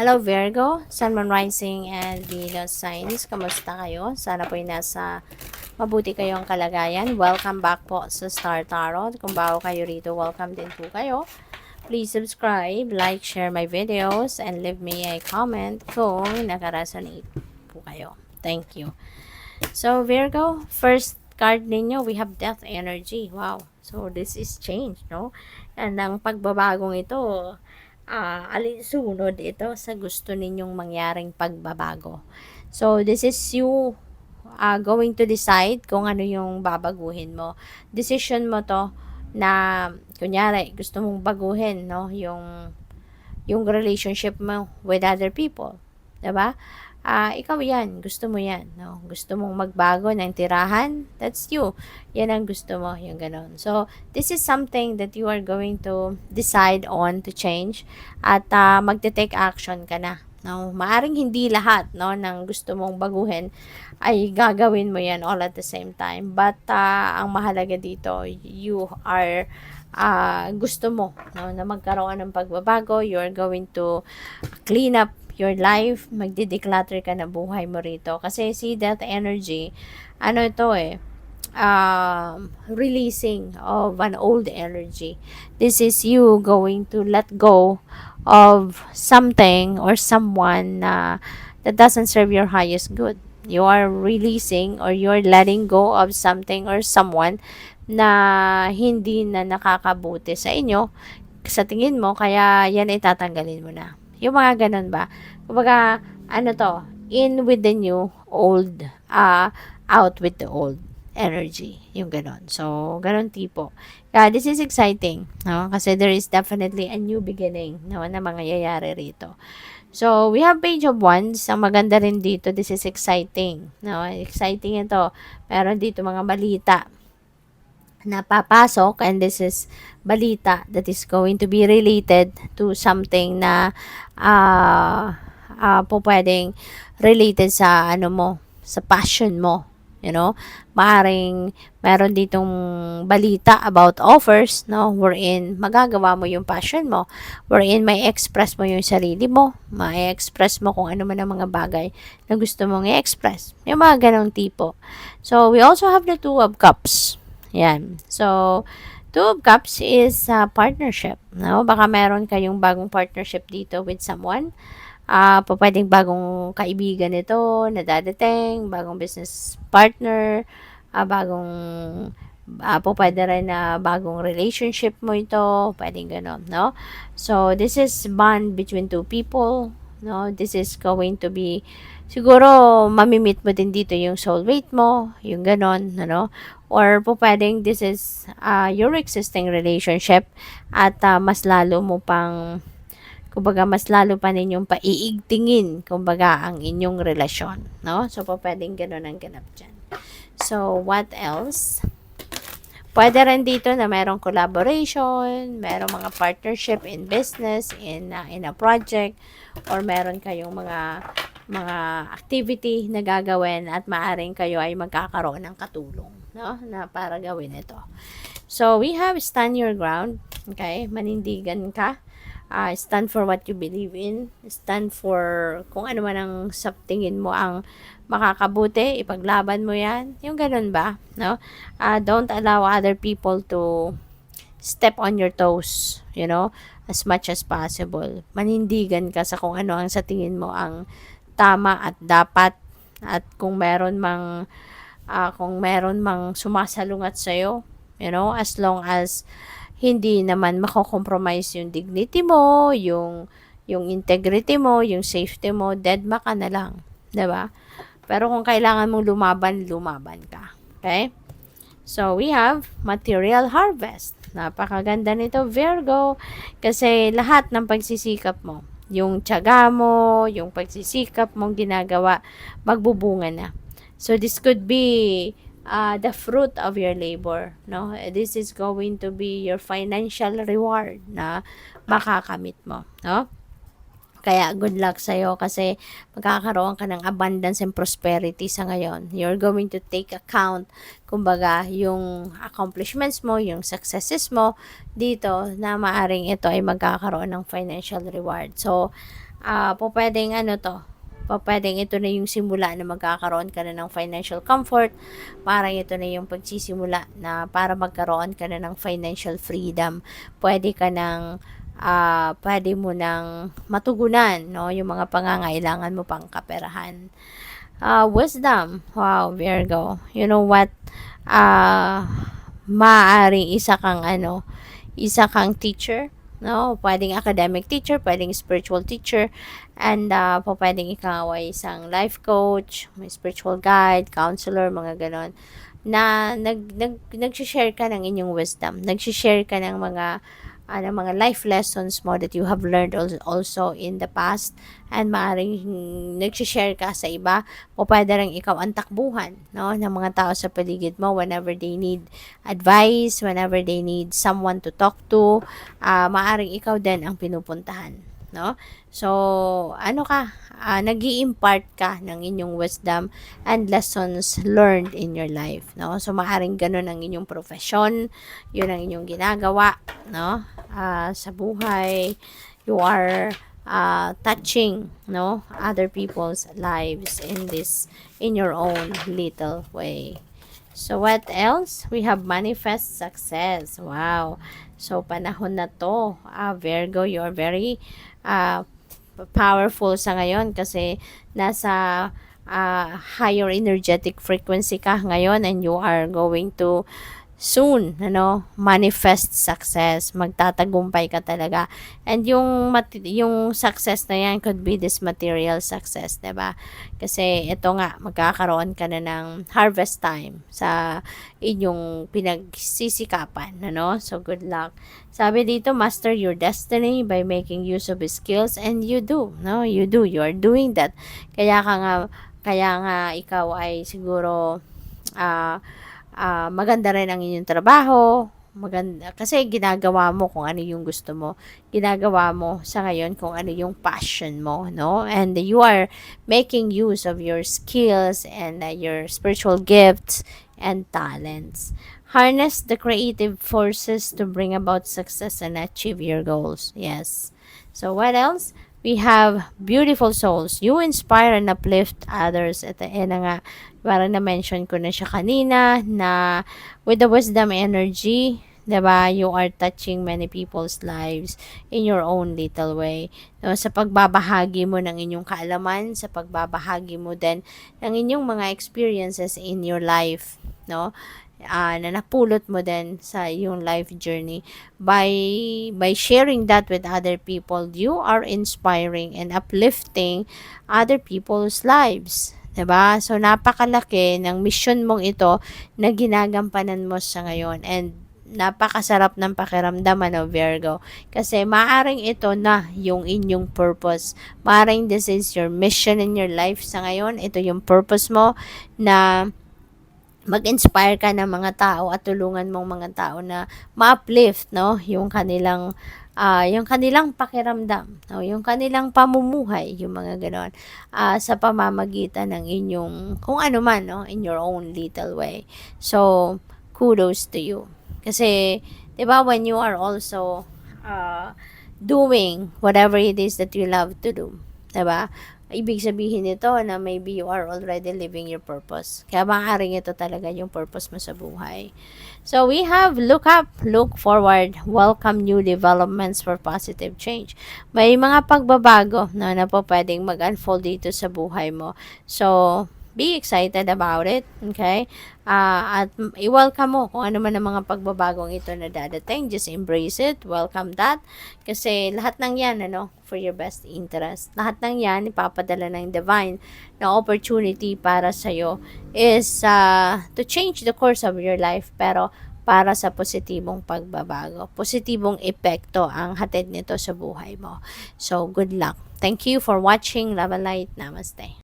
Hello Virgo, Sun, Moon, Rising, and Venus signs. Kamusta kayo? Sana po'y nasa mabuti kayong kalagayan. Welcome back po sa Star Tarot. Kung bago kayo rito, welcome din po kayo. Please subscribe, like, share my videos, and leave me a comment kung nakaresonate po kayo. Thank you. So Virgo, first card ninyo, we have Death Energy. Wow. So this is change, no? And ang pagbabagong ito, alinsunod ito sa gusto ninyong mangyaring pagbabago. So, this is you going to decide kung ano yung babaguhin mo. Decision mo to na, kunyari, gusto mong baguhin, no? Yung relationship mo with other people. Diba? Ikaw yan. Gusto mo yan. No? Gusto mong magbago ng tirahan. That's you. Yan ang gusto mo. Yung ganon. So, this is something that you are going to decide on to change. At magte-take action ka na. No? Maaring hindi lahat no, ng gusto mong baguhin ay gagawin mo yan all at the same time. But ang mahalaga dito, you are gusto mo no, na magkaroon ng pagbabago. You're going to clean up your life, magdi-declutter ka na buhay mo rito. Kasi see that energy, ano ito releasing of an old energy. This is you going to let go of something or someone that doesn't serve your highest good. You are releasing or you're letting go of something or someone na hindi na nakakabuti sa inyo sa tingin mo, kaya yan ay tatanggalin mo na. Yung mga ganun ba? Kumbaga, ano to, in with the new, old, out with the old energy. Yung ganun. So, ganun tipo. This is exciting, no? Kasi there is definitely a new beginning, no, na mangyayari rito. So, we have Page of Wands. Ang maganda rin dito, this is exciting, no? Exciting ito. Meron dito mga balita na papasok, and this is balita that is going to be related to something na po pwedeng related sa ano mo, sa passion mo. You know, maaring meron ditong balita about offers, no, wherein magagawa mo yung passion mo, wherein may express mo yung sarili mo, may express mo kung ano man ang mga bagay na gusto mong i-express. Yung mga ganong tipo. So, we also have the Two of Cups. Yan. So, Two of Cups is partnership. No? Baka meron kayong bagong partnership dito with someone. Pwedeng bagong kaibigan ito na dadating, bagong business partner, bagong pwede rin na bagong relationship mo ito, pwedeng ganon, no? So, this is bond between two people, no? This is going to be, siguro, mamimit mo din dito yung soulmate mo, yung ganon, ano? Or pwedeng this is your existing relationship at mas lalo mo pang kumbaga mas lalo pa ninyong paiigtingin kumbaga ang inyong relasyon, no? So pwedeng gano'n ang ganap dyan. So what else? Pwede rin dito na merong collaboration, merong mga partnership in business, in a project, or meron kayong mga activity na gagawin at maaring kayo ay magkakaroon ng katulong, no? Na para gawin ito. So we have stand your ground, okay? Manindigan ka. Stand for what you believe in. Stand for kung ano man ang sa tingin mo ang makakabuti, ipaglaban mo yan. Yung ganun ba? No? Don't allow other people to step on your toes, you know, as much as possible. Manindigan ka sa kung ano ang sa tingin mo ang tama at dapat, at kung meron mang sumasalungat sa'yo, you know, as long as hindi naman mako-compromise yung dignity mo, yung integrity mo, yung safety mo, deadma ka na lang, 'di ba? Pero kung kailangan mong lumaban ka. Okay? So, we have material harvest. Napakaganda nito, Virgo, kasi lahat ng pagsisikap mo, yung tiyaga mo, yung pagsisikap mong ginagawa, magbubunga na. So, this could be the fruit of your labor, no? This is going to be your financial reward na makakamit mo, no? Kaya good luck sa'yo kasi magkakaroon ka ng abundance and prosperity sa ngayon. You're going to take account, kumbaga, yung accomplishments mo, yung successes mo dito na maaring ito ay magkakaroon ng financial reward. So, pwedeng ano to, pwedeng ito na yung simula na magkakaroon ka na ng financial comfort. Parang ito na yung pagsisimula na para magkaroon ka na ng financial freedom. Pwede ka ng pwede mo nang matugunan, no, yung mga pangangailangan mo pang kaperahan. Wisdom. Wow, Virgo. You know what? Maaring isa kang teacher, no? Pwedeng academic teacher, pwedeng spiritual teacher, and pwedeng ikaw ay isang life coach, may spiritual guide, counselor, mga ganon, na nag-share ka ng inyong wisdom, nag-share ka ng mga life lessons mo that you have learned also in the past, and maaaring nag-share ka sa iba o pwede rin ikaw ang takbuhan, no, ng mga tao sa paligid mo whenever they need advice, whenever they need someone to talk to, maaaring ikaw din ang pinupuntahan, no? So, nag-i-impart ka ng inyong wisdom and lessons learned in your life, no? So, maaaring ganun ang inyong profession, yun ang inyong ginagawa, no? Sa buhay, you are touching, no, other people's lives in your own little way. So, what else? We have manifest success. Wow. So, panahon na to. Virgo, you're very powerful sa ngayon kasi nasa higher energetic frequency ka ngayon, and you are going to soon, manifest success. Magtatagumpay ka talaga. And yung success na yan could be this material success, 'di ba? Kasi ito nga, magkakaroon ka na ng harvest time sa inyong pinagsisikapan, So, good luck. Sabi dito, master your destiny by making use of skills, and you do, You do. You are doing that. Kaya nga ikaw ay siguro maganda rin ang inyong trabaho, maganda kasi ginagawa mo kung ano yung gusto mo, ginagawa mo sa ngayon kung ano yung passion mo, no? And you are making use of your skills and your spiritual gifts and talents. Harness the creative forces to bring about success and achieve your goals. Yes. So what else? We have beautiful souls. You inspire and uplift others. At nga, parang na-mention ko na siya kanina, na with the wisdom energy, diba, you are touching many people's lives in your own little way. No, sa pagbabahagi mo ng inyong kaalaman, sa pagbabahagi mo din ng inyong mga experiences in your life, no? Na napulot mo din sa iyong life journey by sharing that with other people. You are inspiring and uplifting other people's lives, 'di ba? So napakalaki ng mission mong ito na ginagampanan mo sa ngayon, and napakasarap ng pakiramdam, Virgo, kasi maaring ito na yung inyong purpose. Maaring this is your mission in your life sa ngayon. Ito yung purpose mo, na mag-inspire ka ng mga tao at tulungan mong mga tao na ma-uplift, no, yung kanilang pakiramdam, no, yung kanilang pamumuhay, yung mga ganon, sa pamamagitan ng inyong kung ano man, no, in your own little way. So, kudos to you. Kasi, 'di ba, when you are also doing whatever it is that you love to do, 'di ba? Ibig sabihin nito na maybe you are already living your purpose. Kaya maaaring ito talaga yung purpose mo sa buhay. So we have look up, look forward, welcome new developments for positive change. May mga pagbabago na po pwedeng mag-unfold dito sa buhay mo. So, be excited about it, okay? At i-welcome mo kung ano man ang mga pagbabagong ito na dadating. Just embrace it, welcome that. Kasi lahat ng yan, for your best interest. Lahat ng yan, ipapadala ng divine na opportunity para sa'yo is to change the course of your life, pero para sa positibong pagbabago. Positibong epekto ang hatid nito sa buhay mo. So, good luck. Thank you for watching. Love and light. Namaste.